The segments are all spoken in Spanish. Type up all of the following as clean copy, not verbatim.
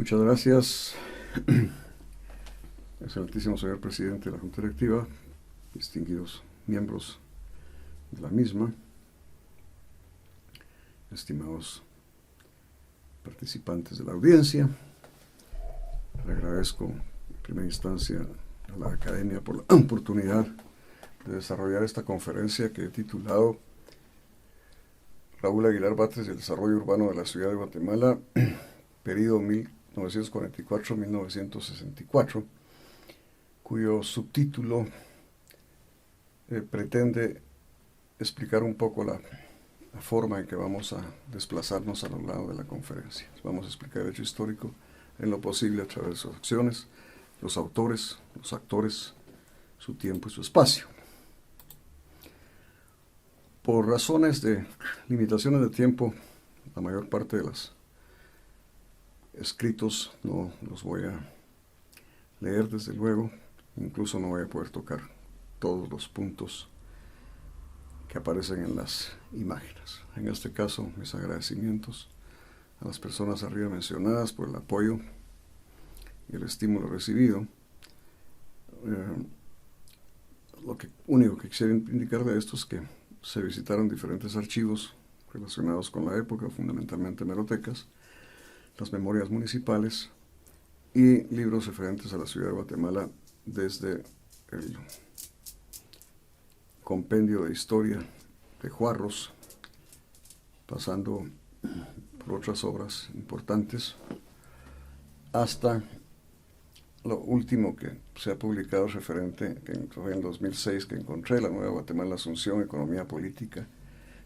Muchas gracias, excelentísimo señor presidente de la Junta Directiva, distinguidos miembros de la misma, estimados participantes de la audiencia. Le agradezco en primera instancia a la Academia por la oportunidad de desarrollar esta conferencia que he titulado Raúl Aguilar Batres y el desarrollo urbano de la ciudad de Guatemala, periodo 1944-1964, cuyo subtítulo pretende explicar un poco la forma en que vamos a desplazarnos a lo largo de la conferencia. Vamos a explicar el hecho histórico en lo posible a través de sus acciones, los autores, los actores, su tiempo y su espacio. Por razones de limitaciones de tiempo, la mayor parte de los escritos no los voy a leer, desde luego, incluso no voy a poder tocar todos los puntos que aparecen en las imágenes. En este caso, mis agradecimientos a las personas arriba mencionadas por el apoyo y el estímulo recibido. Lo único que quisiera indicar de esto es que se visitaron diferentes archivos relacionados con la época, fundamentalmente hemerotecas, las memorias municipales y libros referentes a la ciudad de Guatemala, desde el compendio de historia de Juarros, pasando por otras obras importantes, hasta lo último que se ha publicado referente, que fue en 2006, que encontré, La Nueva Guatemala, Asunción, Economía Política,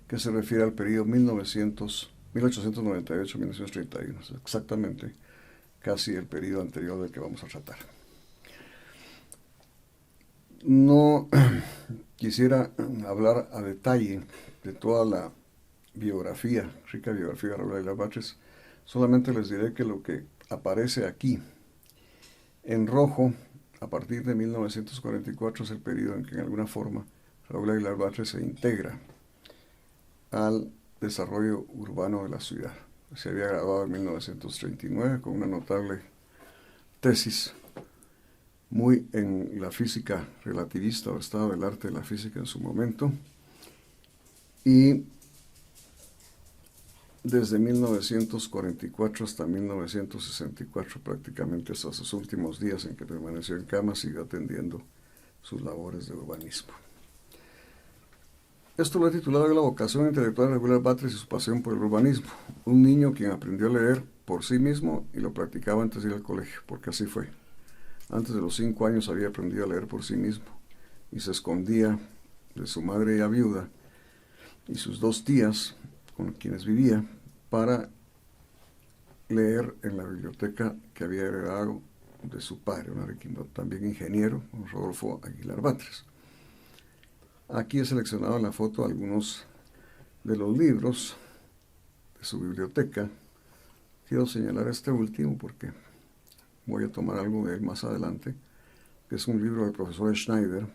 que se refiere al periodo 1898-1931, exactamente casi el periodo anterior del que vamos a tratar. No quisiera hablar a detalle de toda la biografía, rica biografía de Raúl Aguilar Batres, solamente les diré que lo que aparece aquí en rojo a partir de 1944 es el periodo en que en alguna forma Raúl Aguilar Batres se integra al desarrollo urbano de la ciudad. Se había graduado en 1939 con una notable tesis muy en la física relativista o estado del arte de la física en su momento, y desde 1944 hasta 1964, prácticamente hasta sus últimos días en que permaneció en cama, siguió atendiendo sus labores de urbanismo. Esto lo he titulado La vocación intelectual de Raúl Aguilar Batres y su pasión por el urbanismo. Un niño quien aprendió a leer por sí mismo y lo practicaba antes de ir al colegio, porque así fue. Antes de los 5 años había aprendido a leer por sí mismo y se escondía de su madre ya viuda y sus 2 tías con quienes vivía para leer en la biblioteca que había heredado de su padre, un arequipeño también ingeniero, Rodolfo Aguilar Batres. Aquí he seleccionado en la foto algunos de los libros de su biblioteca. Quiero señalar este último porque voy a tomar algo de él más adelante, que es un libro del profesor Schneider,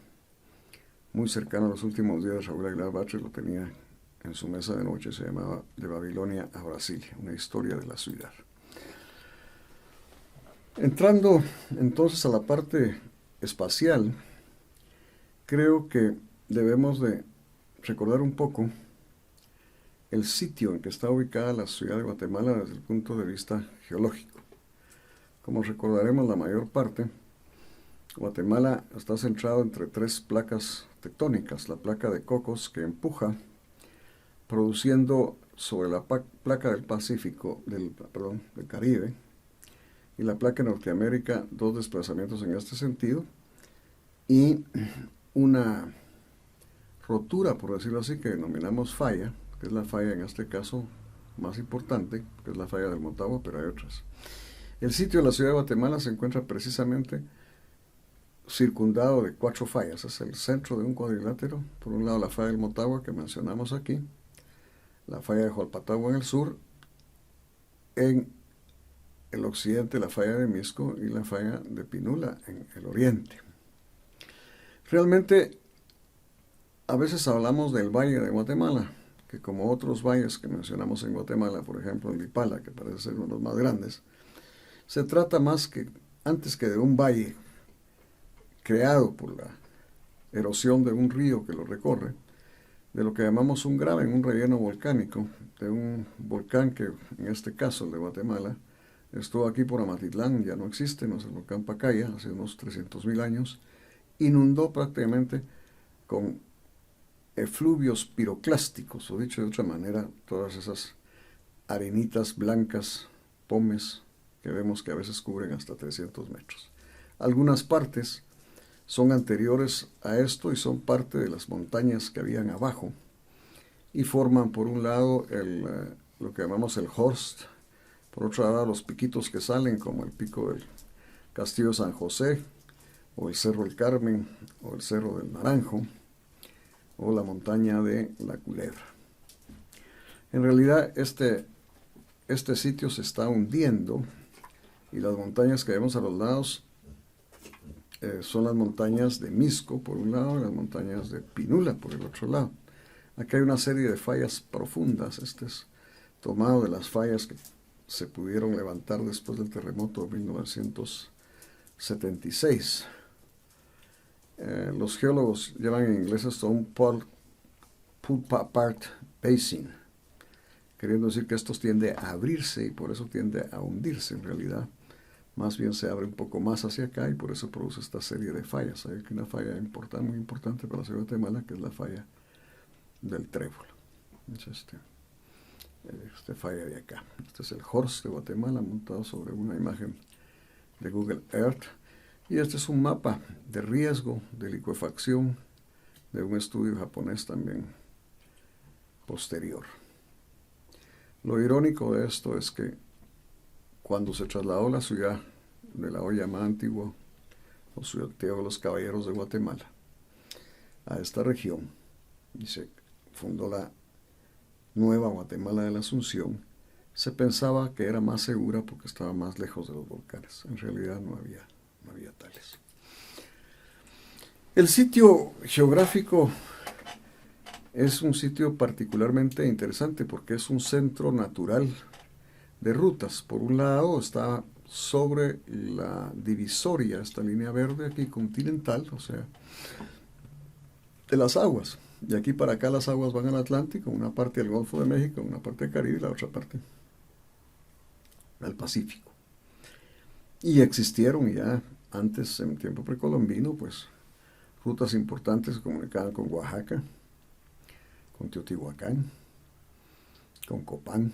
muy cercano a los últimos días de Raúl Aguilar Batres. Lo tenía en su mesa de noche, se llamaba De Babilonia a Brasilia, una historia de la ciudad. Entrando entonces a la parte espacial, creo que debemos de recordar un poco el sitio en que está ubicada la ciudad de Guatemala desde el punto de vista geológico. Como recordaremos, la mayor parte, Guatemala está centrado entre 3 placas tectónicas: la placa de Cocos, que empuja, produciendo sobre la placa del Pacífico, del Caribe, y la placa de Norteamérica, 2 desplazamientos en este sentido, y una rotura, por decirlo así, que denominamos falla, que es la falla en este caso más importante, que es la falla del Motagua, pero hay otras. El sitio de la ciudad de Guatemala se encuentra precisamente circundado de 4 fallas. Es el centro de un cuadrilátero. Por un lado, la falla del Motagua, que mencionamos aquí, la falla de Joalpatagua en el sur, en el occidente la falla de Misco y la falla de Pinula en el oriente. Realmente, a veces hablamos del Valle de Guatemala, que como otros valles que mencionamos en Guatemala, por ejemplo el Lipala, que parece ser uno de los más grandes, Se trata más que, antes que de un valle creado por la erosión de un río que lo recorre, de lo que llamamos un graben, un relleno volcánico, de un volcán que, en este caso el de Guatemala, estuvo aquí por Amatitlán, ya no existe, no es el volcán Pacaya, hace unos 300.000 años, inundó prácticamente con efluvios piroclásticos, o dicho de otra manera, todas esas arenitas blancas, pomes, que vemos que a veces cubren hasta 300 metros. Algunas partes son anteriores a esto y son parte de las montañas que habían abajo y forman por un lado lo que llamamos el Horst, por otro lado los piquitos que salen como el pico del Castillo San José o el Cerro del Carmen o el Cerro del Naranjo o la montaña de la Culebra. En realidad este sitio se está hundiendo y las montañas que vemos a los lados son las montañas de Misco por un lado y las montañas de Pinula por el otro lado. Aquí hay una serie de fallas profundas. Este es tomado de las fallas que se pudieron levantar después del terremoto de 1976. Los geólogos llaman en inglés esto un pull apart basin, queriendo decir que estos tienden a abrirse y por eso tiende a hundirse. En realidad más bien se abre un poco más hacia acá y por eso produce esta serie de fallas. Hay una falla muy importante para la ciudad de Guatemala, que es la falla del Trébol. Es este falla de acá. Este es el Horst de Guatemala montado sobre una imagen de Google Earth. Y este es un mapa de riesgo de licuefacción de un estudio japonés también posterior. Lo irónico de esto es que cuando se trasladó la ciudad de la hoy llamada Antigua, o Ciudad de los Caballeros de Guatemala, a esta región, y se fundó la Nueva Guatemala de la Asunción, se pensaba que era más segura porque estaba más lejos de los volcanes. En realidad no había tales. El sitio geográfico es un sitio particularmente interesante porque es un centro natural de rutas. Por un lado está sobre la divisoria, esta línea verde aquí continental, o sea, de las aguas. De aquí para acá las aguas van al Atlántico, una parte al Golfo de México, una parte del Caribe y la otra parte al Pacífico. Y existieron ya antes, en tiempo precolombino, pues rutas importantes que comunicaban con Oaxaca, con Teotihuacán, con Copán,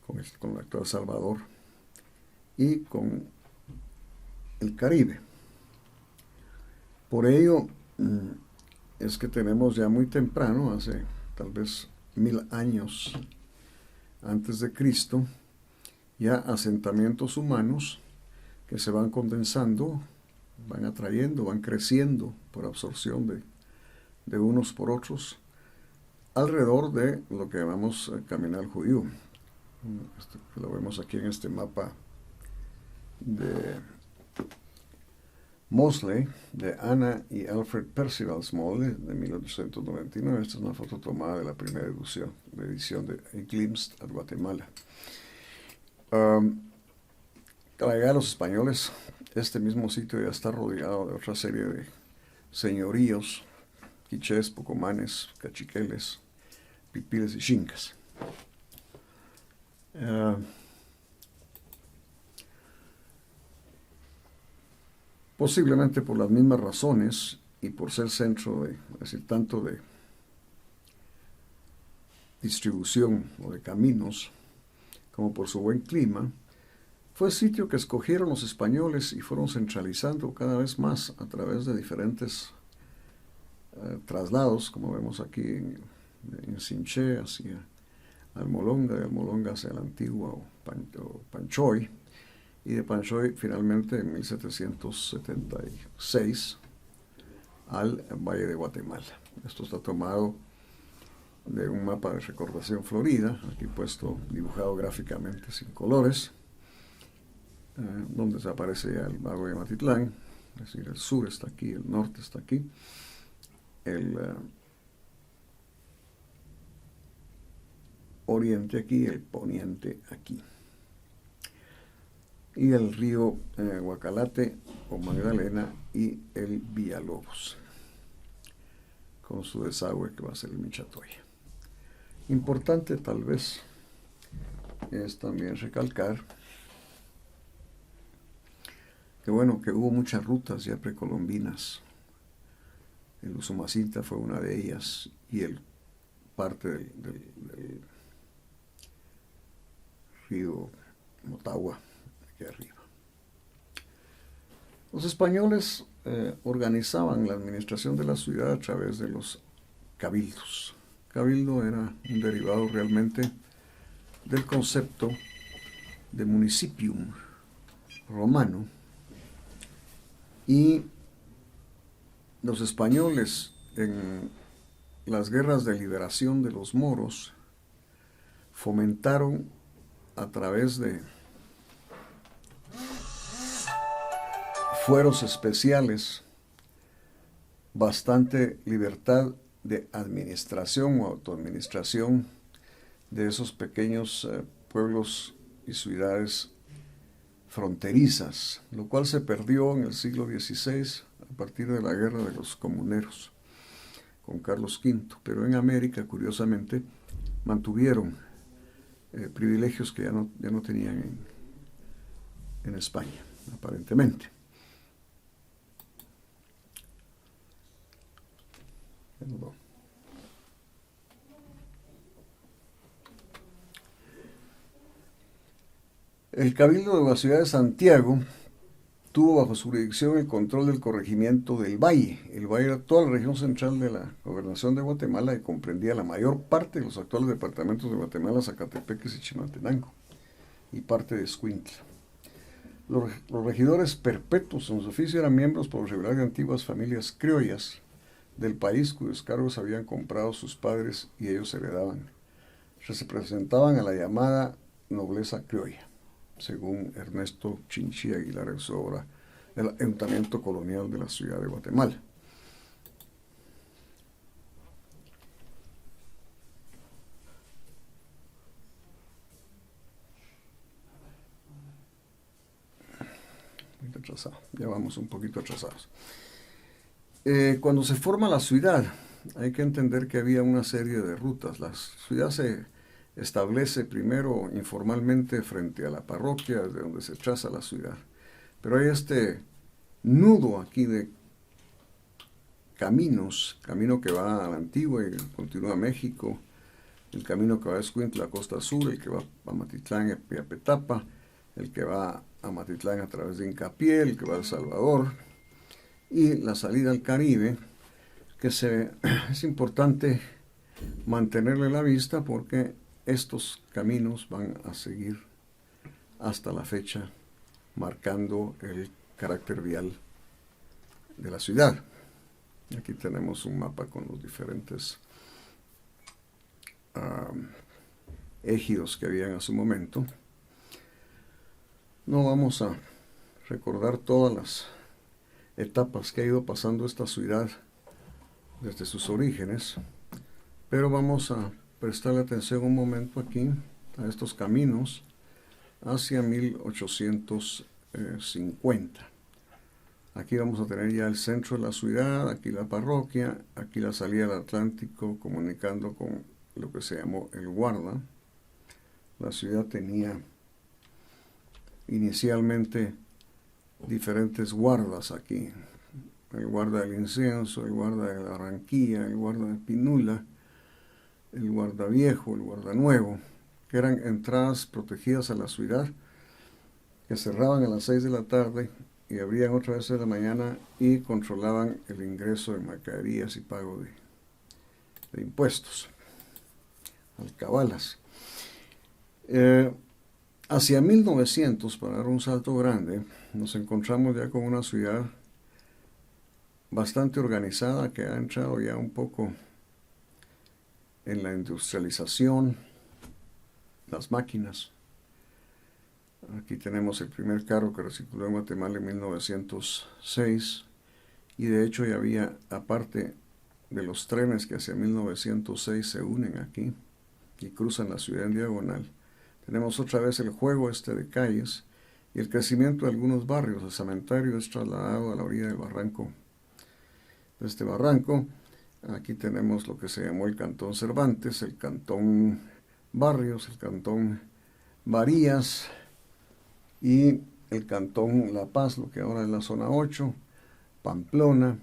con el actual Salvador y con el Caribe. Por ello es que tenemos ya muy temprano, hace tal vez 1000 años antes de Cristo, ya asentamientos humanos que se van condensando, van atrayendo, van creciendo por absorción de unos por otros alrededor de lo que llamamos Caminal Judío. Lo vemos aquí en este mapa de Mosley, de Anna y Alfred Percival Small, de 1899. Esta es una foto tomada de la primera edición de A Glimpse at Guatemala. Al llegar a los españoles, este mismo sitio ya está rodeado de otra serie de señoríos, quichés, pocomanes, cachiqueles, pipiles y xincas. Posiblemente por las mismas razones y por ser centro tanto de distribución o de caminos, como por su buen clima, fue el sitio que escogieron los españoles y fueron centralizando cada vez más a través de diferentes traslados, como vemos aquí en Sinché hacia Almolonga, de Almolonga hacia la Antigua o Panchoy, y de Panchoy finalmente en 1776 al Valle de Guatemala. Esto está tomado de un mapa de recordación Florida, aquí puesto, dibujado gráficamente sin colores, donde se aparece ya el lago de Amatitlán, es decir, el sur está aquí, el norte está aquí, el oriente aquí, el poniente aquí. y el río Guacalate o Magdalena y el Villalobos, con su desagüe que va a ser el Michatoya. Importante tal vez es también recalcar que bueno, que hubo muchas rutas ya precolombinas. El Usumacinta fue una de ellas y el parte del río Motagua, aquí arriba. Los españoles organizaban la administración de la ciudad a través de los cabildos. Cabildo era un derivado realmente del concepto de municipium romano, y los españoles en las guerras de liberación de los moros fomentaron a través de fueros especiales bastante libertad de administración o autoadministración de esos pequeños pueblos y ciudades fronterizas, lo cual se perdió en el siglo XVI a partir de la guerra de los comuneros con Carlos V, pero en América, curiosamente, mantuvieron privilegios que ya no tenían en España, aparentemente. El Cabildo de la ciudad de Santiago tuvo bajo su jurisdicción el control del corregimiento del Valle. El Valle era toda la región central de la gobernación de Guatemala y comprendía la mayor parte de los actuales departamentos de Guatemala, Zacatepeques y Chimaltenango, y parte de Escuintla. Los regidores perpetuos en su oficio eran miembros por lo regular de antiguas familias criollas del país cuyos cargos habían comprado sus padres y ellos heredaban. Se presentaban a la llamada nobleza criolla, según Ernesto Chinchí Aguilar en su obra El Ayuntamiento Colonial de la Ciudad de Guatemala. Ya vamos un poquito atrasados. Cuando se forma la ciudad, hay que entender que había una serie de rutas. La ciudad se establece primero informalmente frente a la parroquia, desde donde se traza la ciudad. Pero hay este nudo aquí de caminos, camino que va a la Antigua y continúa a México, el camino que va a Escuintla, la costa sur, el que va a Matitlán y a Petapa, el que va a Matitlán a través de Hincapié, el que va a El Salvador, y la salida al Caribe, que es importante mantenerle la vista porque estos caminos van a seguir hasta la fecha marcando el carácter vial de la ciudad. Aquí tenemos un mapa con los diferentes ejidos que habían a su momento. No vamos a recordar todas las etapas que ha ido pasando esta ciudad desde sus orígenes, pero vamos a prestarle atención un momento aquí a estos caminos hacia 1850. Aquí vamos a tener ya el centro de la ciudad, aquí la parroquia, aquí la salida al Atlántico comunicando con lo que se llamó el Guarda. La ciudad tenía inicialmente diferentes guardas aquí, el guarda del incienso, el guarda de la Barranquilla, el guarda de Pinula, el guarda viejo, el guarda nuevo, que eran entradas protegidas a la ciudad, que cerraban a las 6 de la tarde y abrían otra vez de la mañana y controlaban el ingreso de mercaderías y pago de impuestos, alcabalas. Hacia 1900, para dar un salto grande, nos encontramos ya con una ciudad bastante organizada que ha entrado ya un poco en la industrialización, las máquinas. Aquí tenemos el primer carro que circuló en Guatemala en 1906 y de hecho ya había, aparte de los trenes que hacia 1906 se unen aquí y cruzan la ciudad en diagonal, tenemos otra vez el juego de calles y el crecimiento de algunos barrios. El cementerio es trasladado a la orilla del barranco, de este barranco. Aquí tenemos lo que se llamó el Cantón Cervantes, el Cantón Barrios, el Cantón Varías y el Cantón La Paz, lo que ahora es la zona 8, Pamplona.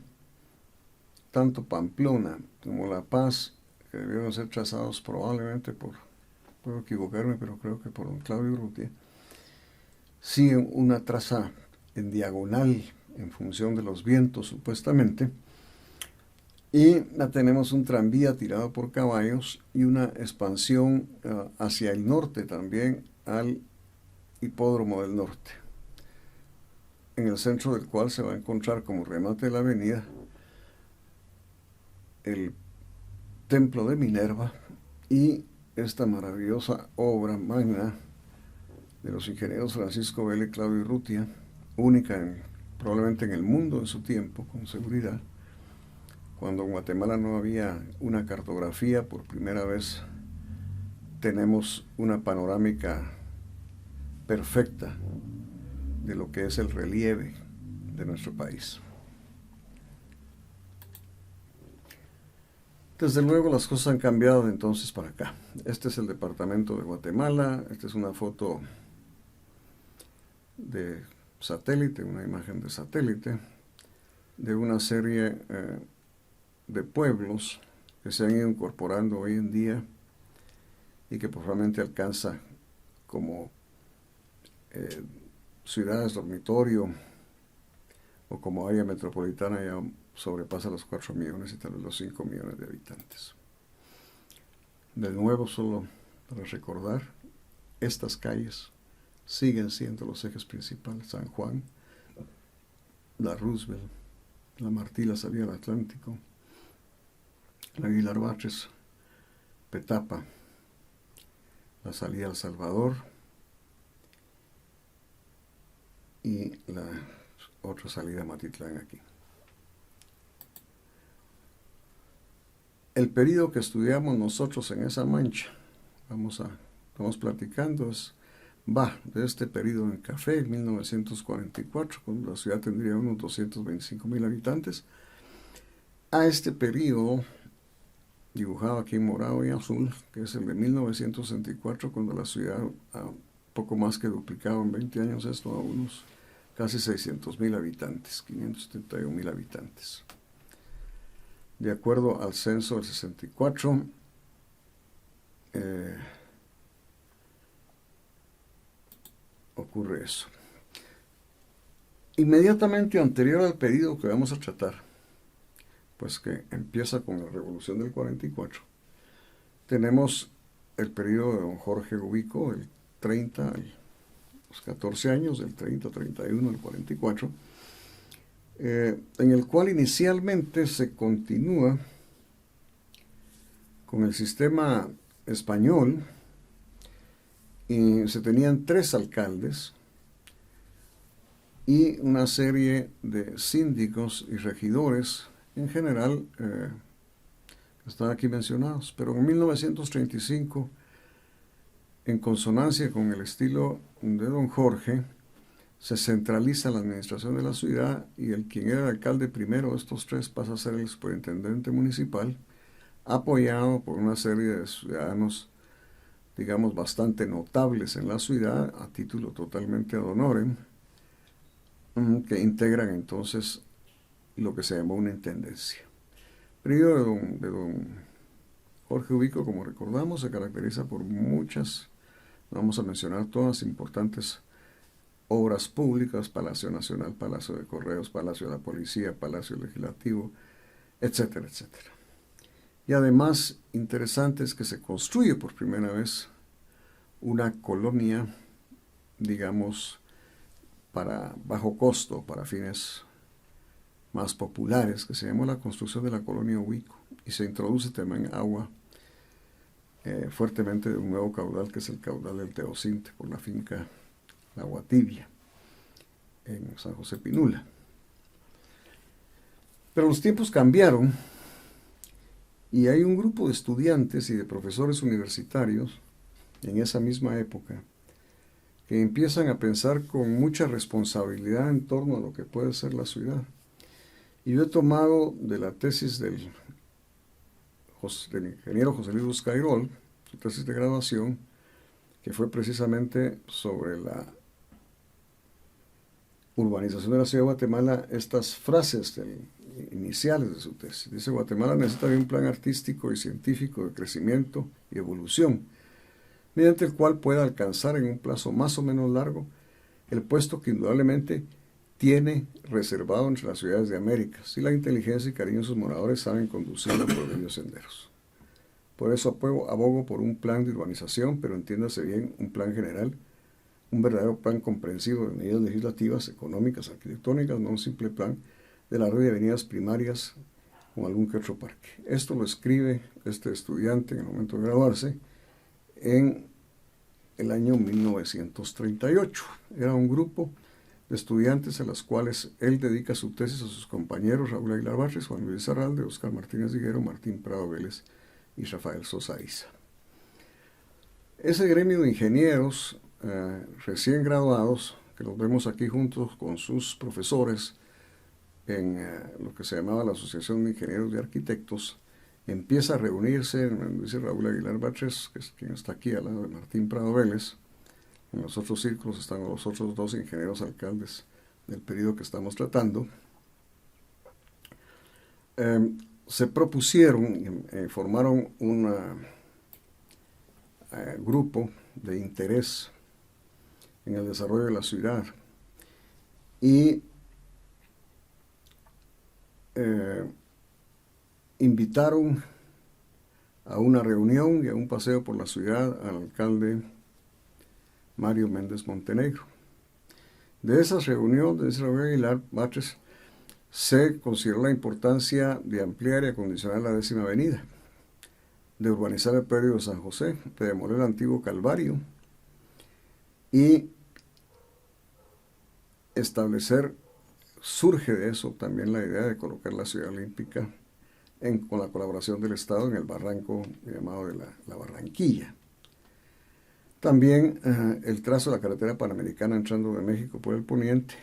Tanto Pamplona como La Paz, que debieron ser trazados probablemente puedo equivocarme, pero creo que por don Claudio Urrutia, siguen una traza en diagonal en función de los vientos supuestamente, y tenemos un tranvía tirado por caballos y una expansión hacia el norte también al Hipódromo del Norte, en el centro del cual se va a encontrar como remate de la avenida el Templo de Minerva y esta maravillosa obra magna de los ingenieros Francisco Vela y Claudio Urrutia, única probablemente en el mundo en su tiempo, con seguridad. Cuando en Guatemala no había una cartografía, por primera vez tenemos una panorámica perfecta de lo que es el relieve de nuestro país. Desde luego las cosas han cambiado de entonces para acá. Este es el departamento de Guatemala. Esta es una foto de satélite, una imagen de satélite, de una serie de pueblos que se han ido incorporando hoy en día y que probablemente alcanza como ciudades dormitorio o como área metropolitana, ya sobrepasa los 4 millones y tal vez los 5 millones de habitantes. De nuevo, solo para recordar, estas calles siguen siendo los ejes principales: San Juan, la Roosevelt, la Martí, la salida al Atlántico, la Aguilar Batres, Petapa, la salida al Salvador y la otra salida a Matitlán aquí. El periodo que estudiamos nosotros en esa mancha, estamos platicando, va de este periodo en café, en 1944, cuando la ciudad tendría unos 225,000 habitantes, a este periodo, dibujado aquí en morado y azul, que es el de 1964, cuando la ciudad poco más que duplicado en 20 años esto a unos casi 600,000 habitantes, 571,000 habitantes. De acuerdo al censo del 64, ocurre eso. Inmediatamente anterior al periodo que vamos a tratar, pues que empieza con la Revolución del 44, tenemos el periodo de don Jorge Ubico, del 30 a los 14 años, del 30, 31 al 44, en el cual inicialmente se continúa con el sistema español y se tenían 3 alcaldes y una serie de síndicos y regidores en general están aquí mencionados, pero en 1935, en consonancia con el estilo de don Jorge, se centraliza la administración de la ciudad y quien era el alcalde primero de estos 3 pasa a ser el superintendente municipal, apoyado por una serie de ciudadanos, digamos, bastante notables en la ciudad, a título totalmente ad honorem, que integran entonces lo que se llamó una intendencia. El periodo de don Jorge Ubico, como recordamos, se caracteriza por muchas, vamos a mencionar todas, importantes obras públicas: Palacio Nacional, Palacio de Correos, Palacio de la Policía, Palacio Legislativo, etcétera, etcétera. Y además, interesante es que se construye por primera vez una colonia, digamos, para bajo costo, para fines más populares, que se llamó la construcción de la colonia Ubico, y se introduce también agua fuertemente de un nuevo caudal, que es el caudal del Teocinte, por la finca La Agua Tibia, en San José Pinula. Pero los tiempos cambiaron y hay un grupo de estudiantes y de profesores universitarios en esa misma época que empiezan a pensar con mucha responsabilidad en torno a lo que puede ser la ciudad. Y yo he tomado de la tesis del ingeniero José Luis Cairol, su tesis de graduación, que fue precisamente sobre la urbanización de la ciudad de Guatemala, estas frases iniciales de su tesis. Dice: Guatemala necesita de un plan artístico y científico de crecimiento y evolución, mediante el cual pueda alcanzar en un plazo más o menos largo el puesto que indudablemente tiene reservado entre las ciudades de América, si la inteligencia y cariño de sus moradores saben conducirlo por bellos senderos. Por eso abogo por un plan de urbanización, pero entiéndase bien, un plan general, un verdadero plan comprensivo de medidas legislativas, económicas, arquitectónicas, no un simple plan de la red de avenidas primarias con algún que otro parque. Esto lo escribe este estudiante en el momento de graduarse en el año 1938. Era un grupo de estudiantes a los cuales él dedica su tesis a sus compañeros Raúl Aguilar Batres, Juan Luis Arralde, Oscar Martínez Higuero, Martín Prado Vélez y Rafael Sosa Isa. Ese gremio de ingenieros recién graduados, que los vemos aquí juntos con sus profesores en lo que se llamaba la Asociación de Ingenieros y Arquitectos, empieza a reunirse, dice Raúl Aguilar Batres, que es quien está aquí al lado de Martín Prado Vélez. En los otros círculos están los otros dos ingenieros alcaldes del periodo que estamos tratando. Se propusieron, formaron un grupo de interés en el desarrollo de la ciudad y invitaron a una reunión y a un paseo por la ciudad al alcalde Mario Méndez Montenegro. De esas reuniones, dice Raúl Aguilar Batres, se consideró la importancia de ampliar y acondicionar la 10ª Avenida, de urbanizar el predio de San José, de demoler el antiguo Calvario y establecer, surge de eso también la idea de colocar la ciudad olímpica con la colaboración del Estado en el barranco llamado de la Barranquilla. También el trazo de la carretera panamericana entrando de México por el poniente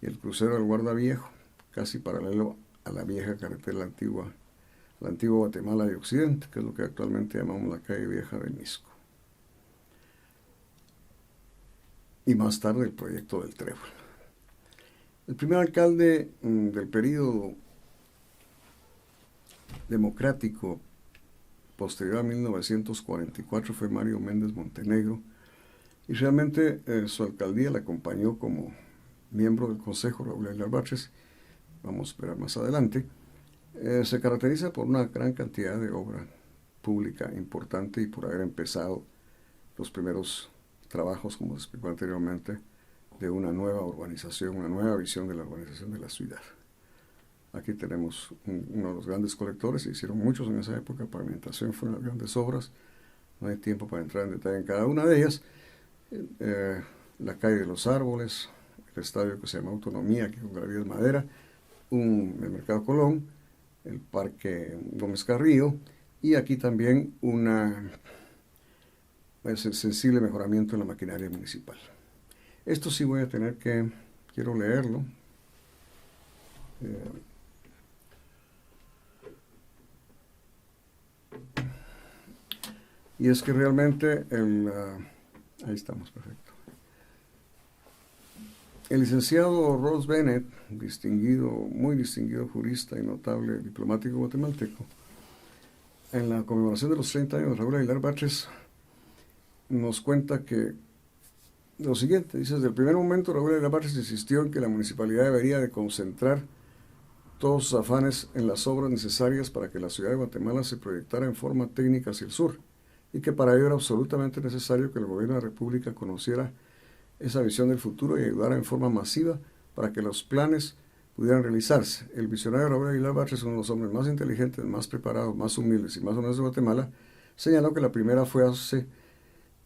y el crucero del Guardaviejo, casi paralelo a la vieja carretera la antigua Guatemala de Occidente, que es lo que actualmente llamamos la calle Vieja de Misco. Y más tarde el proyecto del Trébol. El primer alcalde del período democrático posterior a 1944 fue Mario Méndez Montenegro, y realmente su alcaldía la acompañó como miembro del Consejo Raúl Aguilar Batres. Vamos a esperar más adelante. Se caracteriza por una gran cantidad de obra pública importante y por haber empezado los primeros trabajos, como se explicó anteriormente, de una nueva urbanización, una nueva visión de la urbanización de la ciudad. Aquí tenemos uno de los grandes colectores, se hicieron muchos en esa época, pavimentación fue una de las grandes obras, no hay tiempo para entrar en detalle en cada una de ellas. La calle de los Árboles, el estadio que se llama Autonomía, aquí con galerías Madera, el Mercado Colón, el Parque Gómez Carrillo, y aquí también un sensible mejoramiento en la maquinaria municipal. Esto sí voy a tener que, quiero leerlo. Y es que realmente ahí estamos, perfecto. El licenciado Ross Bennett, muy distinguido jurista y notable diplomático guatemalteco, en la conmemoración de los 30 años de Raúl Aguilar Batres, nos cuenta que lo siguiente, dice: desde el primer momento Raúl Aguilar Batres insistió en que la municipalidad debería de concentrar todos sus afanes en las obras necesarias para que la ciudad de Guatemala se proyectara en forma técnica hacia el sur, y que para ello era absolutamente necesario que el gobierno de la República conociera esa visión del futuro y ayudara en forma masiva para que los planes pudieran realizarse. El visionario Raúl Aguilar Batres, uno de los hombres más inteligentes, más preparados, más humildes y más honestos de Guatemala, señaló que la primera fase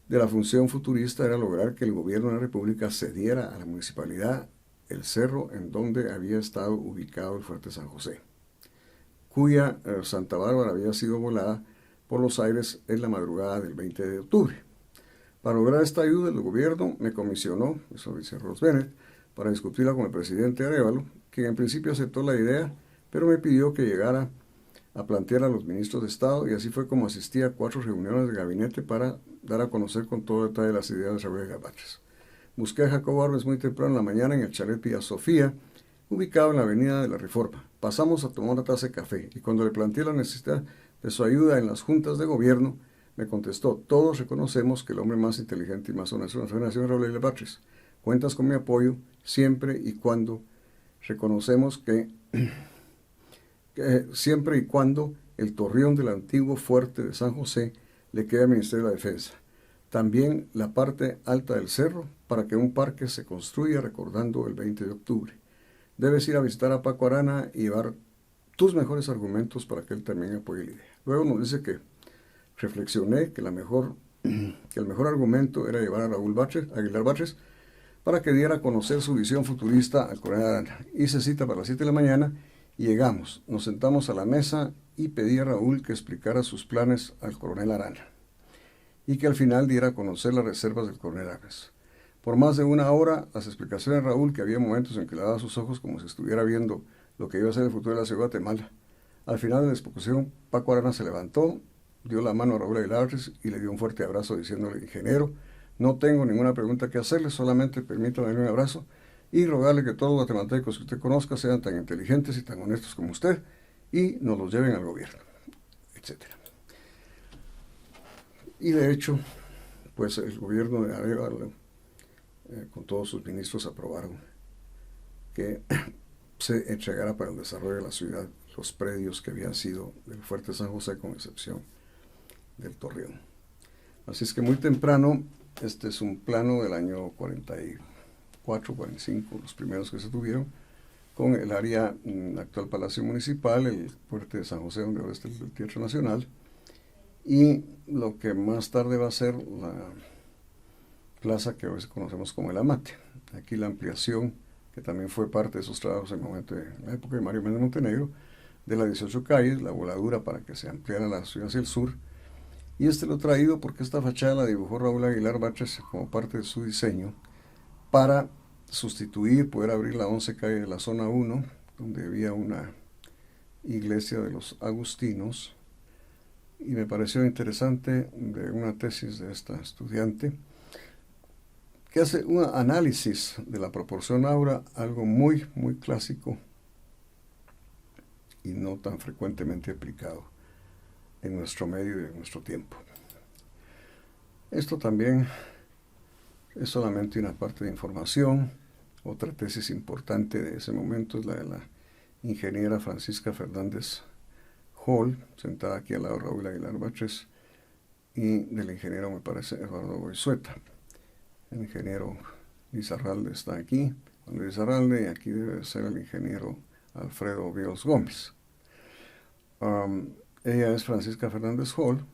de la función futurista era lograr que el gobierno de la República cediera a la municipalidad el cerro en donde había estado ubicado el Fuerte San José, cuya Santa Bárbara había sido volada por los aires en la madrugada del 20 de octubre. Para lograr esta ayuda, el gobierno me comisionó, eso dice Ross Bennett, para discutirla con el presidente Arévalo, quien en principio aceptó la idea, pero me pidió que llegara a plantear a los ministros de Estado, y así fue como asistí a 4 reuniones de gabinete para dar a conocer con todo detalle las ideas de Raúl Batres. Busqué a Jacobo Arbenz muy temprano en la mañana en el chalet Villa Sofía, ubicado en la avenida de la Reforma. Pasamos a tomar una taza de café, y cuando le planteé la necesidad de su ayuda en las juntas de gobierno, me contestó: todos reconocemos que el hombre más inteligente y más honesto de nuestra generación es Raúl Batres. Cuentas con mi apoyo siempre y cuando reconocemos que siempre y cuando el torreón del antiguo fuerte de San José le quede al Ministerio de la Defensa. También la parte alta del cerro, para que un parque se construya recordando el 20 de octubre. Debes ir a visitar a Paco Arana y llevar tus mejores argumentos para que él también apoye la idea. Luego nos dice que reflexioné que el mejor argumento era llevar a Raúl Aguilar Batres para que diera a conocer su visión futurista al coronel Arana. Hice cita para las 7 de la mañana y llegamos. Nos sentamos a la mesa y pedí a Raúl que explicara sus planes al coronel Arana y que al final diera a conocer las reservas del coronel Arana. Por más de una hora, las explicaciones de Raúl, que había momentos en que le daba sus ojos como si estuviera viendo lo que iba a ser el futuro de la ciudad de Guatemala. Al final de la exposición, Paco Arana se levantó, dio la mano a Raúl Aguilar Batres y le dio un fuerte abrazo diciéndole: ingeniero, no tengo ninguna pregunta que hacerle, solamente permítame darle un abrazo y rogarle que todos los guatemaltecos que usted conozca sean tan inteligentes y tan honestos como usted y nos los lleven al gobierno, etc. Y de hecho, pues el gobierno de Arévalo, con todos sus ministros, aprobaron que se entregara para el desarrollo de la ciudad los predios que habían sido del Fuerte San José, con excepción del Torreón. Así es que muy temprano, este es un plano del año 44, 45, los primeros que se tuvieron, con el área actual Palacio Municipal, el Fuerte de San José, donde ahora está el Teatro Nacional, y lo que más tarde va a ser la plaza que hoy conocemos como el Amate. Aquí la ampliación, que también fue parte de esos trabajos en la época de Mario Méndez Montenegro, de las 18 calles, la voladura para que se ampliara la ciudad hacia el sur. Y lo he traído porque esta fachada la dibujó Raúl Aguilar Batres como parte de su diseño para sustituir, poder abrir la 11 calle de la zona 1, donde había una iglesia de los agustinos. Y me pareció interesante de una tesis de esta estudiante, que hace un análisis de la proporción aura, algo muy, muy clásico y no tan frecuentemente aplicado en nuestro medio y en nuestro tiempo. Esto también es solamente una parte de información. Otra tesis importante de ese momento es la de la ingeniera Francisca Fernández Hall, sentada aquí al lado de Raúl Aguilar Batres, y del ingeniero, me parece, Eduardo Goizueta. El ingeniero Lizarralde está aquí, Juan Lizarralde, y aquí debe ser el ingeniero Alfredo Víos Gómez. Ella es Francisca Fernández Hall,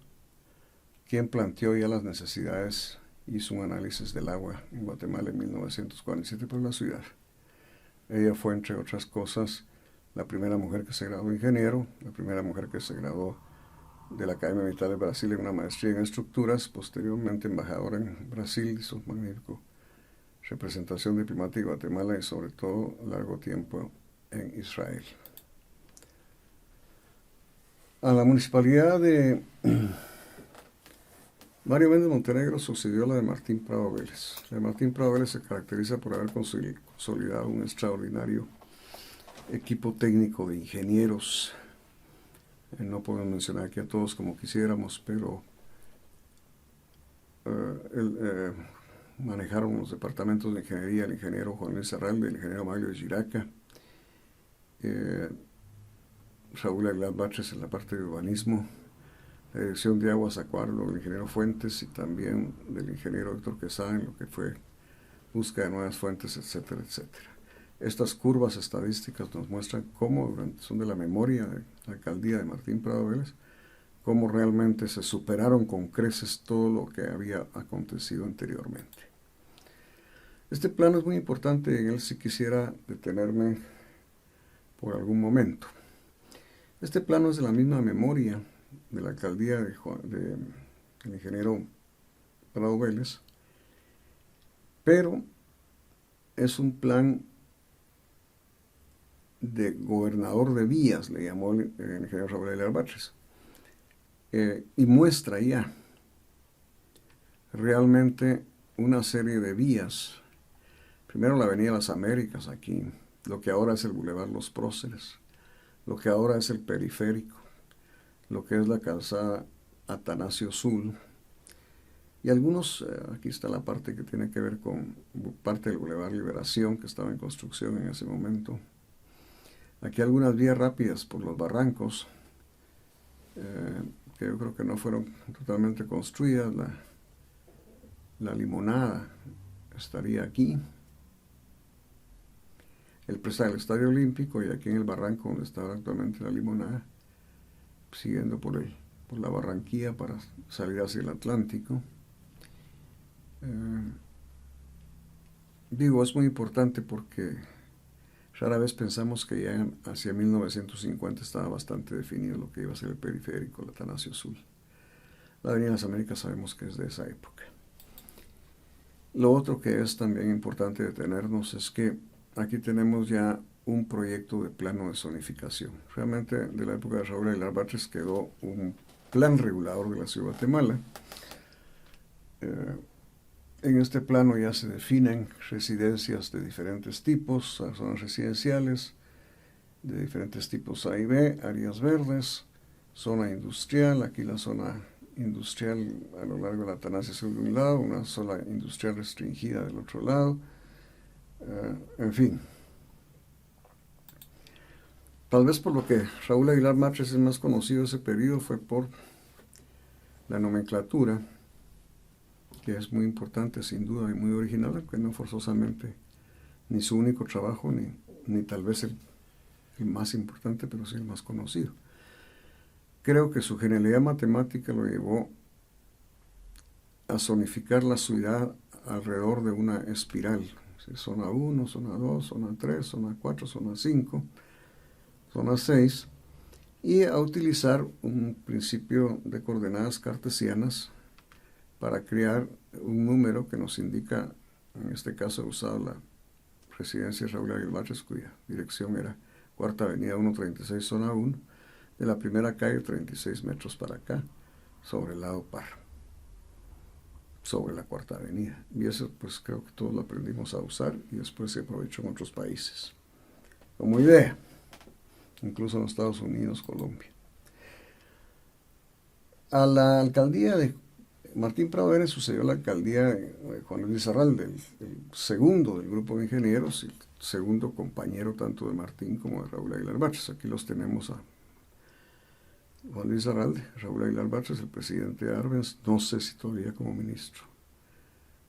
quien planteó ya las necesidades, hizo un análisis del agua en Guatemala en 1947 por la ciudad. Ella fue, entre otras cosas, la primera mujer que se graduó ingeniero, la primera mujer que se graduó de la Academia Militar de Brasil en una maestría en estructuras, posteriormente embajadora en Brasil, hizo magnífico representación diplomática de Guatemala y sobre todo largo tiempo en Israel. A la municipalidad de Mario Méndez Montenegro sucedió la de Martín Prado Vélez. La de Martín Prado Vélez se caracteriza por haber consolidado un extraordinario equipo técnico de ingenieros. No podemos mencionar aquí a todos como quisiéramos, pero manejaron los departamentos de ingeniería el ingeniero Juan Luis Arralde, el ingeniero Mario de Giraca, Raúl Aguilar Batres en la parte de urbanismo, la dirección de aguas a cargo del ingeniero Fuentes y también del ingeniero Héctor Quesada en lo que fue búsqueda de nuevas fuentes, etcétera, etcétera. Estas curvas estadísticas nos muestran cómo, son de la memoria de la alcaldía de Martín Prado Vélez, cómo realmente se superaron con creces todo lo que había acontecido anteriormente. Este plano es muy importante y en él sí quisiera detenerme por algún momento. Este plano es de la misma memoria de la alcaldía del ingeniero Prado Vélez, pero es un plan de gobernador de vías, le llamó el ingeniero Raúl Aguilar Batres, y muestra ya realmente una serie de vías. Primero la Avenida Las Américas aquí, lo que ahora es el Boulevard Los Próceres, lo que ahora es el Periférico, lo que es la calzada Atanasio Sul, y algunos, aquí está la parte que tiene que ver con parte del Boulevard Liberación, que estaba en construcción en ese momento. Aquí algunas vías rápidas por los barrancos, que yo creo que no fueron totalmente construidas. La Limonada estaría aquí. El presa del Estadio Olímpico, y aquí en el barranco donde está actualmente la Limonada, siguiendo por la Barranquilla para salir hacia el Atlántico. Digo, es muy importante porque rara vez pensamos que ya hacia 1950 estaba bastante definido lo que iba a ser el periférico, el Atanasio Sul. La Avenida de las Américas sabemos que es de esa época. Lo otro que es también importante detenernos es que aquí tenemos ya un proyecto de plano de zonificación. Realmente de la época de Raúl Aguilar Batres quedó un plan regulador de la ciudad de Guatemala. En este plano ya se definen residencias de diferentes tipos, zonas residenciales de diferentes tipos A y B, áreas verdes, zona industrial, aquí la zona industrial a lo largo de la Atanasio Sul de un lado, una zona industrial restringida del otro lado, en fin. Tal vez por lo que Raúl Aguilar Batres es más conocido ese periodo fue por la nomenclatura, que es muy importante sin duda y muy original, aunque no forzosamente ni su único trabajo, ni tal vez el más importante, pero sí el más conocido. Creo que su genialidad matemática lo llevó a zonificar la ciudad alrededor de una espiral. Zona 1, zona 2, zona 3, zona 4, zona 5, zona 6, y a utilizar un principio de coordenadas cartesianas para crear un número que nos indica, en este caso he usado la residencia Raúl Aguilar Batres, cuya dirección era Cuarta Avenida 136, zona 1, de la primera calle 36 metros para acá, sobre el lado par, sobre la Cuarta Avenida. Y eso pues creo que todos lo aprendimos a usar y después se aprovechó en otros países como idea, incluso en los Estados Unidos, Colombia. A la alcaldía de Martín Prado Vélez sucedió la alcaldía de Juan Luis Lizarralde, el segundo del grupo de ingenieros, y el segundo compañero tanto de Martín como de Raúl Aguilar Batres. Aquí los tenemos a Juan Luis Lizarralde, Raúl Aguilar Batres, el presidente de Arbenz, no sé si todavía como ministro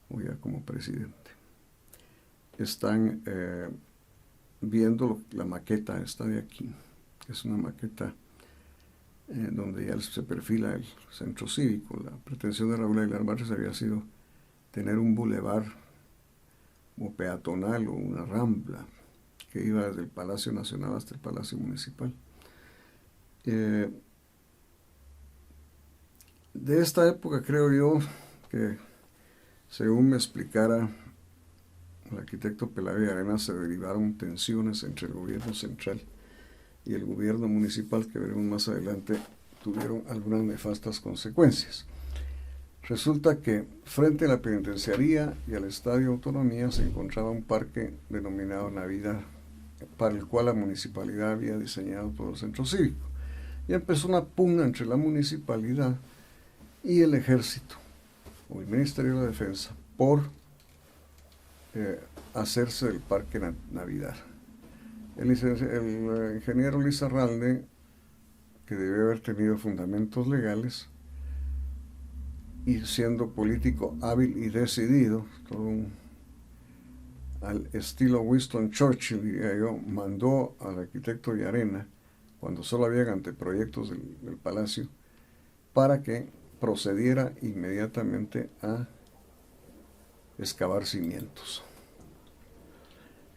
o ya como presidente. Están viendo la maqueta esta de aquí, que es una maqueta donde ya se perfila el centro cívico. La pretensión de Raúl Aguilar Batres había sido tener un bulevar o peatonal o una rambla que iba desde el Palacio Nacional hasta el Palacio Municipal. De esta época creo yo que, según me explicara el arquitecto Pelayo Arenas, se derivaron tensiones entre el gobierno central y el gobierno municipal, que veremos más adelante, tuvieron algunas nefastas consecuencias. Resulta que frente a la penitenciaría y al Estadio Autonomía se encontraba un parque denominado Navidad, para el cual la municipalidad había diseñado todo el centro cívico. Y empezó una pugna entre la municipalidad y el ejército, o el Ministerio de la Defensa, por hacerse del parque Navidad. El ingeniero Lizarralde, que debió haber tenido fundamentos legales, y siendo político hábil y decidido, al estilo Winston Churchill, diría yo, mandó al arquitecto Llarena, cuando solo había anteproyectos del palacio, para que procediera inmediatamente a excavar cimientos.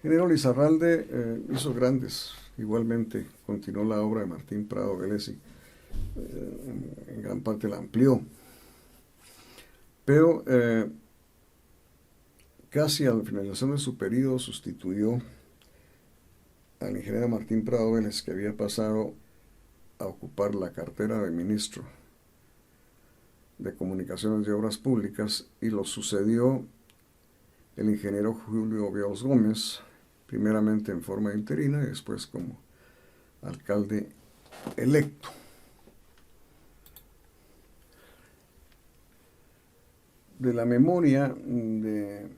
El ingeniero Lizarralde hizo grandes, igualmente continuó la obra de Martín Prado Vélez y en gran parte la amplió. Pero casi a la finalización de su periodo sustituyó al ingeniero Martín Prado Vélez, que había pasado a ocupar la cartera de ministro de Comunicaciones y Obras Públicas, y lo sucedió el ingeniero Julio Viols Gómez, primeramente en forma interina y después como alcalde electo. De la memoria de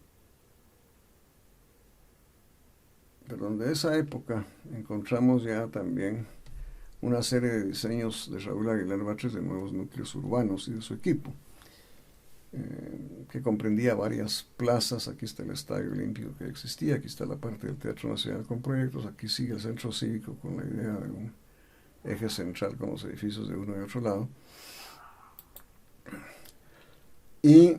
esa época encontramos ya también una serie de diseños de Raúl Aguilar Batres de nuevos núcleos urbanos y de su equipo, que comprendía varias plazas. Aquí está el Estadio Olímpico que existía, aquí está la parte del Teatro Nacional con proyectos, aquí sigue el Centro Cívico con la idea de un eje central con los edificios de uno y otro lado. Y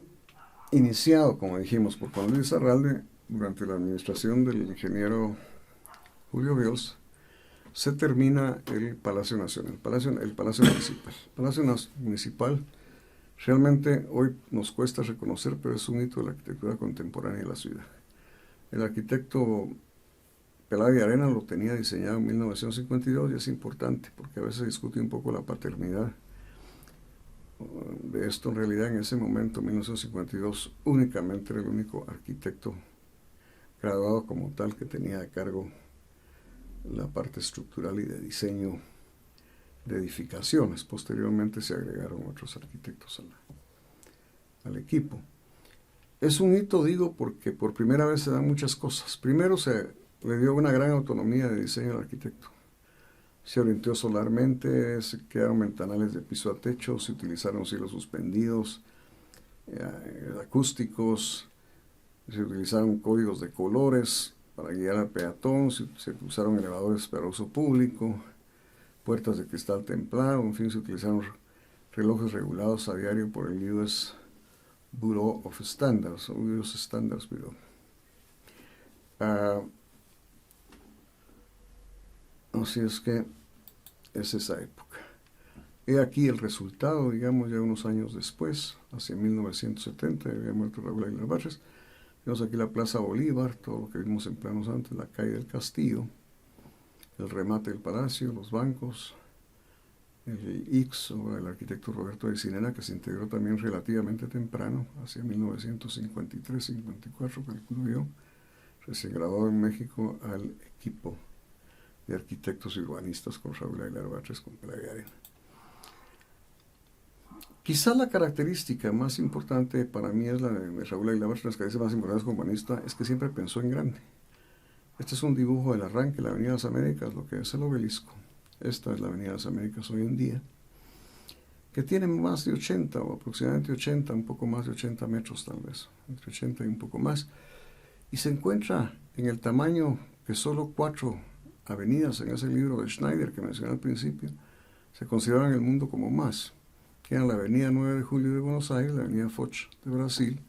iniciado, como dijimos, por Juan Luis Arralde, durante la administración del ingeniero Julio Viols, se termina el Palacio Nacional, el Palacio Municipal. El Palacio Municipal realmente hoy nos cuesta reconocer, pero es un hito de la arquitectura contemporánea de la ciudad. El arquitecto Peláez Arena lo tenía diseñado en 1952 y es importante porque a veces se discute un poco la paternidad de esto. En realidad, en ese momento, 1952, únicamente era el único arquitecto graduado como tal que tenía a cargo la parte estructural y de diseño de edificaciones. Posteriormente se agregaron otros arquitectos al equipo. Es un hito, digo, porque por primera vez se dan muchas cosas. Primero, se le dio una gran autonomía de diseño al arquitecto. Se orientó solarmente, se crearon ventanales de piso a techo, se utilizaron cielos suspendidos, acústicos, se utilizaron códigos de colores para guiar al peatón, se usaron elevadores para uso público, puertas de cristal templado, en fin, se utilizaron relojes regulados a diario por el US Bureau of Standards, o US Standards Bureau. Así es que es esa época. He aquí el resultado, digamos, ya unos años después, hacia 1970, había muerto Raúl Aguilar Batres. Vemos aquí la Plaza Bolívar, todo lo que vimos en planos antes, la calle del Castillo, el remate del palacio, los bancos, el IX, obra del arquitecto Roberto de Cinena, que se integró también relativamente temprano, hacia 1953-54, calculo yo, recién graduado en México al equipo de arquitectos y urbanistas con Raúl Aguilar Batres, con Peláez Arena. Quizá la característica más importante para mí es la de Raúl Aguilar Batres, las características más importantes como urbanista, es que siempre pensó en grande. Este es un dibujo del arranque de la Avenida de las Américas, lo que es el Obelisco. Esta es la Avenida de las Américas hoy en día, que tiene más de 80, o aproximadamente 80, un poco más de 80 metros tal vez, entre 80 y un poco más, y se encuentra en el tamaño que solo 4 avenidas en ese libro de Schneider que mencioné al principio se consideran en el mundo como más, que eran la Avenida 9 de Julio de Buenos Aires, la Avenida Foch de Brasil,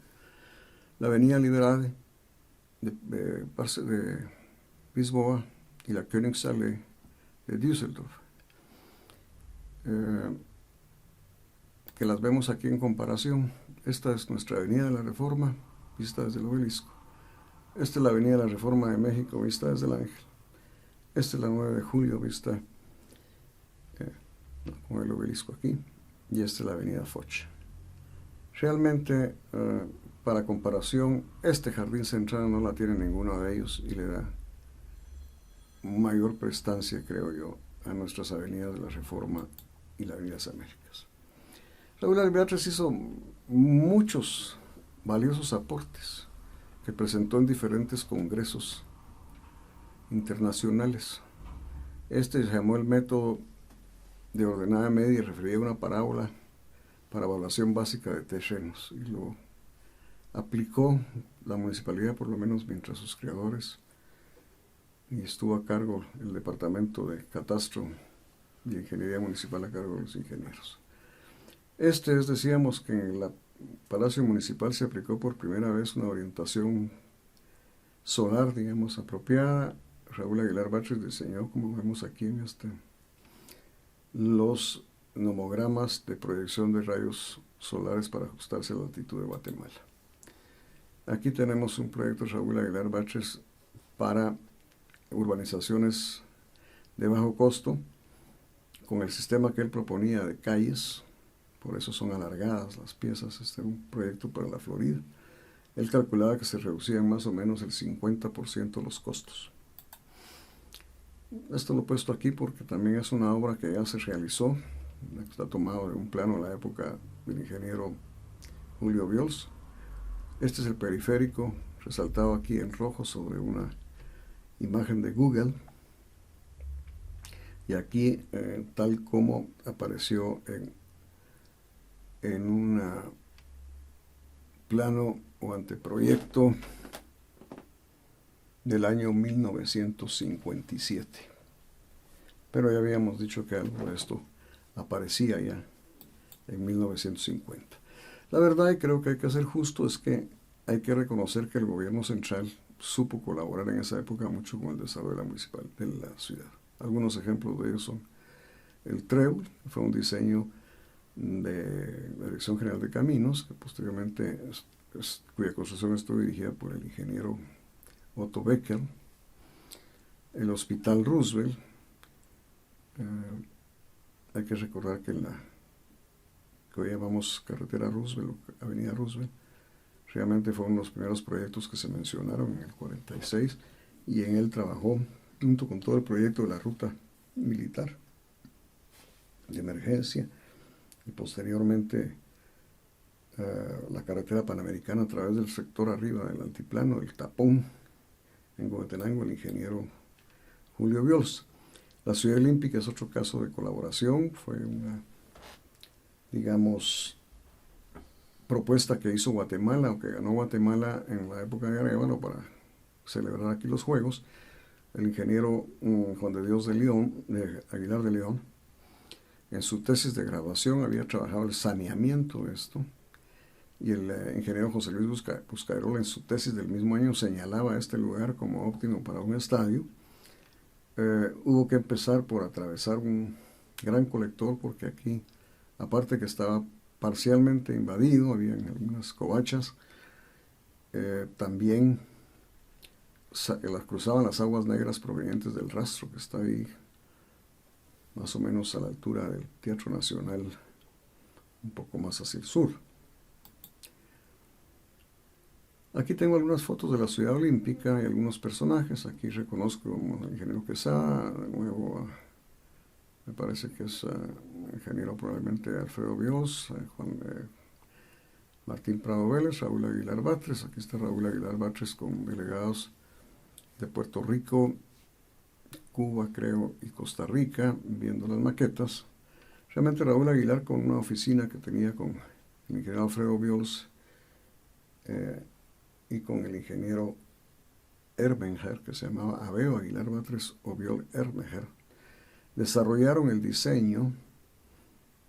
la Avenida Liberade de Lisboa y la Königsallee de Düsseldorf, que las vemos aquí en comparación. Esta es nuestra Avenida de la Reforma, vista desde el Obelisco. Esta es la Avenida de la Reforma de México, vista desde el Ángel. Esta es la 9 de Julio, vista con el Obelisco aquí. Y esta es la Avenida Foch. Realmente, para comparación, este jardín central no la tiene ninguno de ellos y le da mayor prestancia, creo yo, a nuestras avenidas de la Reforma y la Avenida de las Américas. Raúl Aguilar Batres hizo muchos valiosos aportes que presentó en diferentes congresos internacionales. Este se llamó el método de ordenada media y refería a una parábola para evaluación básica de terrenos, y lo aplicó la municipalidad, por lo menos mientras sus creadores, y estuvo a cargo el departamento de catastro y ingeniería municipal a cargo de los ingenieros. Decíamos que en el Palacio Municipal se aplicó por primera vez una orientación solar, digamos, apropiada. Raúl Aguilar Batres diseñó, como vemos aquí en los nomogramas de proyección de rayos solares para ajustarse a la altitud de Guatemala. Aquí tenemos un proyecto de Raúl Aguilar Batres para urbanizaciones de bajo costo, con el sistema que él proponía de calles, por eso son alargadas las piezas. Este era un proyecto para la Florida. Él calculaba que se reducían más o menos el 50% los costos. Esto lo he puesto aquí porque también es una obra que ya se realizó, está tomado de un plano de la época del ingeniero Julio Viols. Este es el periférico, resaltado aquí en rojo sobre una imagen de Google. Y aquí, tal como apareció en un plano o anteproyecto del año 1957. Pero ya habíamos dicho que algo de esto aparecía ya en 1950. La verdad, y creo que hay que ser justo, es que hay que reconocer que el gobierno central supo colaborar en esa época mucho con el desarrollo de la ciudad. Algunos ejemplos de ellos son el TREU, que fue un diseño de la Dirección General de Caminos, que posteriormente cuya construcción estuvo dirigida por el ingeniero Otto Becker. El Hospital Roosevelt, hay que recordar que hoy llamamos Carretera Roosevelt, Avenida Roosevelt, realmente fue uno de los primeros proyectos que se mencionaron en el 46, y en él trabajó junto con todo el proyecto de la ruta militar de emergencia, y posteriormente la carretera panamericana a través del sector arriba del altiplano, del Tapón, en Huehuetenango, el ingeniero Julio Viols. La Ciudad Olímpica es otro caso de colaboración, fue una, digamos, propuesta que hizo Guatemala, o que ganó Guatemala en la época de Arévalo para celebrar aquí los Juegos. El ingeniero Juan de Dios de León, de Aguilar de León, en su tesis de graduación había trabajado el saneamiento de esto, y el ingeniero José Luis Buscayrol en su tesis del mismo año señalaba este lugar como óptimo para un estadio. Hubo que empezar por atravesar un gran colector, porque aquí, aparte que estaba parcialmente invadido, había algunas covachas, también las cruzaban las aguas negras provenientes del rastro, que está ahí más o menos a la altura del Teatro Nacional, un poco más hacia el sur. Aquí tengo algunas fotos de la Ciudad Olímpica y algunos personajes. Aquí reconozco como el ingeniero Quesada, de nuevo me parece que es ingeniero probablemente Alfredo Bios, Martín Prado Vélez, Raúl Aguilar Batres. Aquí está Raúl Aguilar Batres con delegados de Puerto Rico, Cuba, creo, y Costa Rica, viendo las maquetas. Realmente Raúl Aguilar con una oficina que tenía con el ingeniero Alfredo Bios y con el ingeniero Ermenger, que se llamaba Abeo Aguilar Batres o Biol Ermenger, desarrollaron el diseño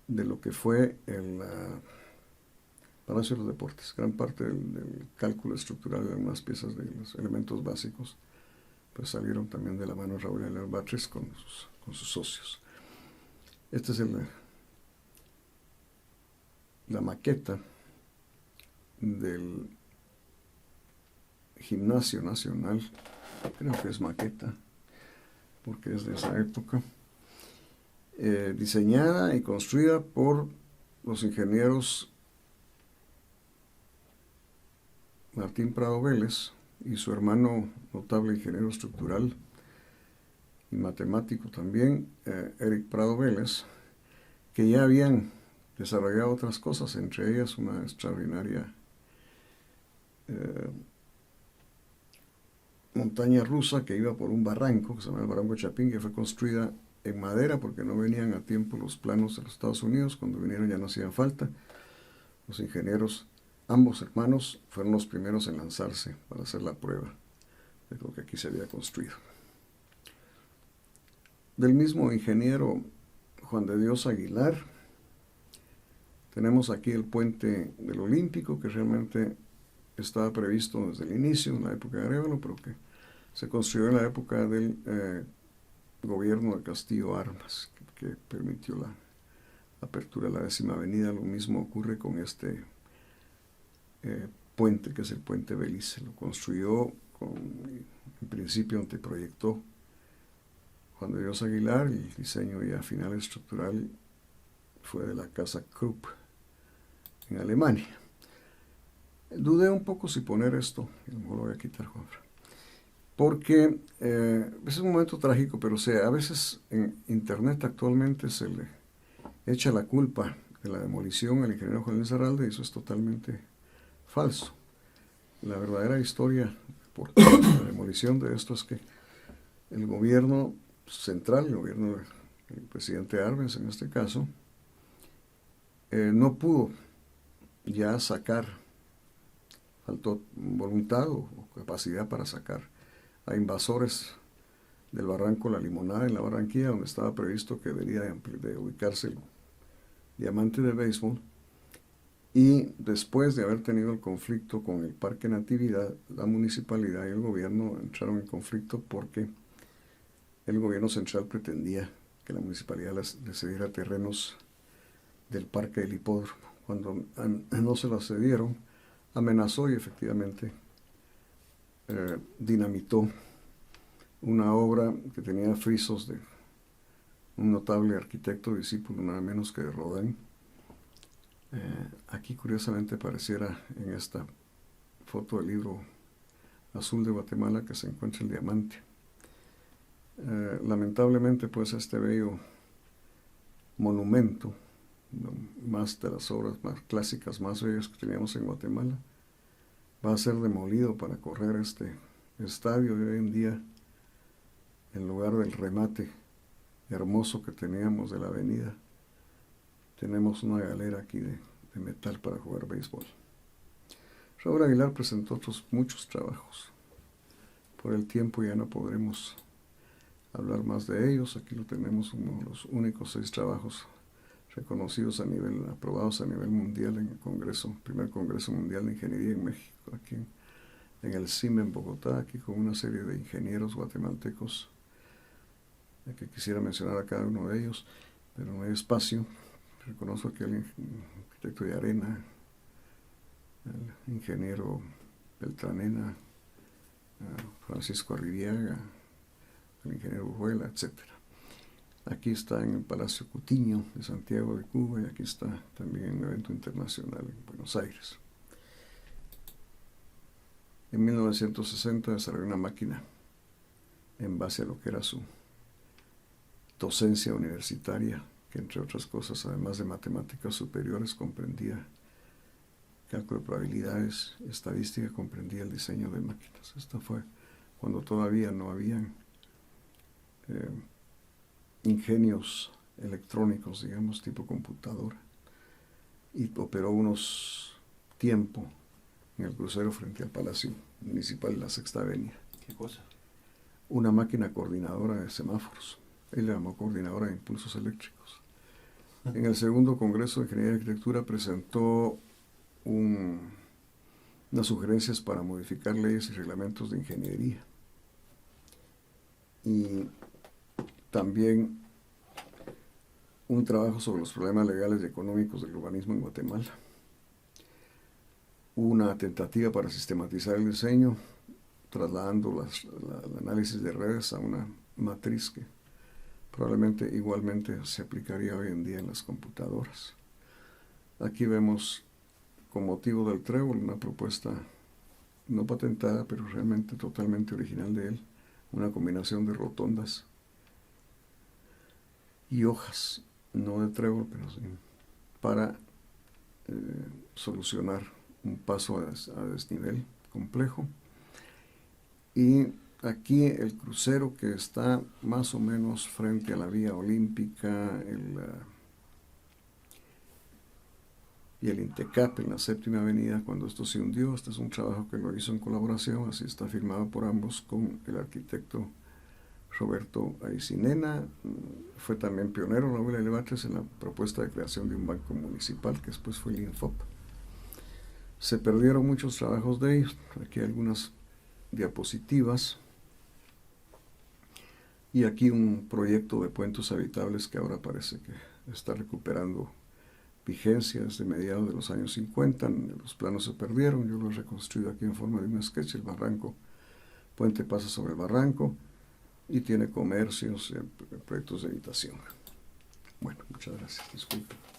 de lo que fue el Palacio de los Deportes. Gran parte del cálculo estructural de algunas piezas de los elementos básicos pues salieron también de la mano de Raúl Aguilar Batres con sus socios. Esta es la maqueta del Gimnasio Nacional, creo que es maqueta porque es de esa época, diseñada y construida por los ingenieros Martín Prado Vélez y su hermano notable ingeniero estructural y matemático también, Eric Prado Vélez, que ya habían desarrollado otras cosas, entre ellas una extraordinaria montaña rusa que iba por un barranco, que se llama el Barranco Chapín, que fue construida en madera porque no venían a tiempo los planos de los Estados Unidos. Cuando vinieron ya no hacían falta. Los ingenieros, ambos hermanos, fueron los primeros en lanzarse para hacer la prueba de lo que aquí se había construido. Del mismo ingeniero Juan de Dios Aguilar, tenemos aquí el puente del Olímpico, que realmente estaba previsto desde el inicio, en la época de Arévalo, pero que se construyó en la época del gobierno de Castillo Armas, que permitió la apertura de la 10ª Avenida. Lo mismo ocurre con este puente, que es el puente Belice. Lo construyó en principio anteproyectó Juan de Dios Aguilar, y el diseño ya final estructural fue de la casa Krupp en Alemania. Dudé un poco si poner esto, y a lo mejor lo voy a quitar, Juanfra, porque es un momento trágico, pero a veces en internet actualmente se le echa la culpa de la demolición al ingeniero Juan Lizarralde, y eso es totalmente falso. La verdadera historia por la demolición de esto es que el gobierno central, el gobierno del presidente Arbenz en este caso, no pudo ya sacar, faltó voluntad o capacidad para sacar a invasores del barranco La Limonada en la Barranquilla, donde estaba previsto que debería de ubicarse el diamante de béisbol. Y después de haber tenido el conflicto con el Parque Natividad, la municipalidad y el gobierno entraron en conflicto porque el gobierno central pretendía que la municipalidad les cediera terrenos del Parque del Hipódromo. Cuando no se los cedieron, amenazó y efectivamente dinamitó una obra que tenía frisos de un notable arquitecto, discípulo nada menos que de Rodin. Aquí curiosamente pareciera en esta foto del libro azul de Guatemala que se encuentra el diamante. Lamentablemente, pues, este bello monumento, más de las obras más clásicas, más bellas que teníamos en Guatemala, va a ser demolido para correr este estadio. Y hoy en día, en lugar del remate hermoso que teníamos de la avenida, tenemos una galera aquí de metal para jugar béisbol. Raúl Aguilar presentó muchos trabajos. Por el tiempo ya no podremos hablar más de ellos. Aquí lo tenemos, uno de los únicos 6 trabajos reconocidos aprobados a nivel mundial en el primer Congreso Mundial de Ingeniería en México, aquí en el CIME en Bogotá, aquí con una serie de ingenieros guatemaltecos, que quisiera mencionar a cada uno de ellos, pero no hay espacio. Reconozco aquí al arquitecto de Arena, al ingeniero Beltranena, a Francisco Arribiaga, al ingeniero Urruela, etc. Aquí está en el Palacio Cutiño de Santiago de Cuba, y aquí está también en un evento internacional en Buenos Aires. En 1960 desarrolló una máquina en base a lo que era su docencia universitaria, que entre otras cosas, además de matemáticas superiores, comprendía cálculo de probabilidades, estadística, comprendía el diseño de máquinas. Esto fue cuando todavía no habían ingenios electrónicos, digamos, tipo computadora, y operó unos tiempo en el crucero frente al Palacio Municipal de la Sexta Avenida. ¿Qué cosa? Una máquina coordinadora de semáforos. Él le llamó coordinadora de impulsos eléctricos. En el segundo Congreso de Ingeniería y Arquitectura presentó unas sugerencias para modificar leyes y reglamentos de ingeniería. Y también un trabajo sobre los problemas legales y económicos del urbanismo en Guatemala. Una tentativa para sistematizar el diseño, trasladando el análisis de redes a una matriz que probablemente igualmente se aplicaría hoy en día en las computadoras. Aquí vemos, con motivo del trébol, una propuesta no patentada, pero realmente totalmente original de él, una combinación de rotondas y hojas, no de trébol, pero sí, para solucionar un paso a desnivel complejo. Y aquí el crucero, que está más o menos frente a la vía olímpica y el Intecap en la Séptima Avenida, cuando esto se hundió. Este es un trabajo que lo hizo en colaboración, así está firmado por ambos, con el arquitecto Roberto Aicinena. Fue también pionero Raúl Elevatres en la propuesta de creación de un banco municipal, que después fue el Infop. Se perdieron muchos trabajos de ellos. Aquí hay algunas diapositivas. Y aquí un proyecto de puentes habitables que ahora parece que está recuperando vigencias de mediados de los años 50. Los planos se perdieron, yo lo he reconstruido aquí en forma de un sketch. El puente pasa sobre el barranco y tiene comercios, proyectos de habitación. Bueno, muchas gracias, disculpen.